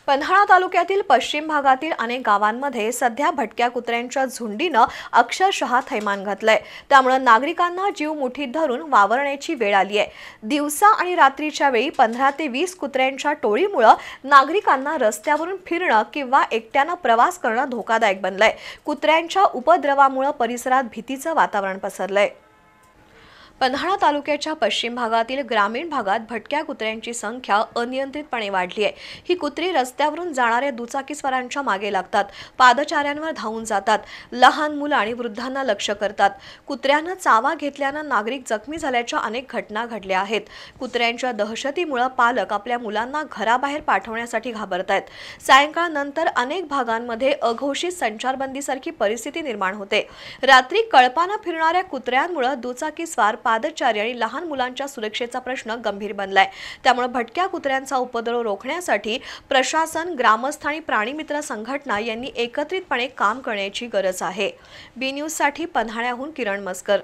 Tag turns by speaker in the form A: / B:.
A: पन्हाळा तालुक्यातील पश्चिम भागातील अनेक गावांमध्ये सध्या भटक्या कुत्र्यांच्या झुंडीनं अक्षरशः थैमान घातलंय। त्यामुळे नागरिकांना जीव मुठीत धरून वावरण्याची वेळ आली आहे। दिवसा आणि रात्रीच्या वेळी 15 ते 20 कुत्र्यांच्या टोळीमुळे नागरिकांना रस्त्यावरून फिरणं किंवा एकट्यानं प्रवास करणं धोकादायक बनलंय। कुत्र्यांच्या उपद्रवामुळे परिसरात भीतीचं वातावरण पसरलंय। पन्हाळा तालुक्याच्या पश्चिम भागातील ग्रामीण भागात भटक्या कुत्र्यांची संख्या अनियंत्रितपणे वाढली आहे। ही कुत्री रस्त्यावरून जाणाऱ्या दुचाकीस्वारांच्या मागे लागतात, पादचाऱ्यांवर धावून जातात, लहान मुलं आणि वृद्धांना लक्ष्य करतात। कुत्र्यानं चावा घेतल्यानं नागरिक जखमी झाल्याच्या अनेक घटना घडल्या आहेत। कुत्र्यांच्या दहशतीमुळे पालक आपल्या मुलांना घराबाहेर पाठवण्यासाठी घाबरतायत। सायंकाळनंतर अनेक भागांमध्ये अघोषित संचारबंदीसारखी परिस्थिती निर्माण होते। रात्री कळपानं फिरणाऱ्या कुत्र्यांमुळे दुचाकीस्वार, पादचारी आणि लहान मुलांच्या सुरक्षेचा प्रश्न गंभीर बनलाय। त्यामुळे भटक्या कुत्र्यांचा उपद्रव रोखण्यासाठी प्रशासन, ग्रामस्थ आणि प्राणीमित्र संघटना यांनी एकत्रितपणे काम करण्याची गरज आहे। बी न्यूज साठी पन्हाळ्याहून किरण मस्कर।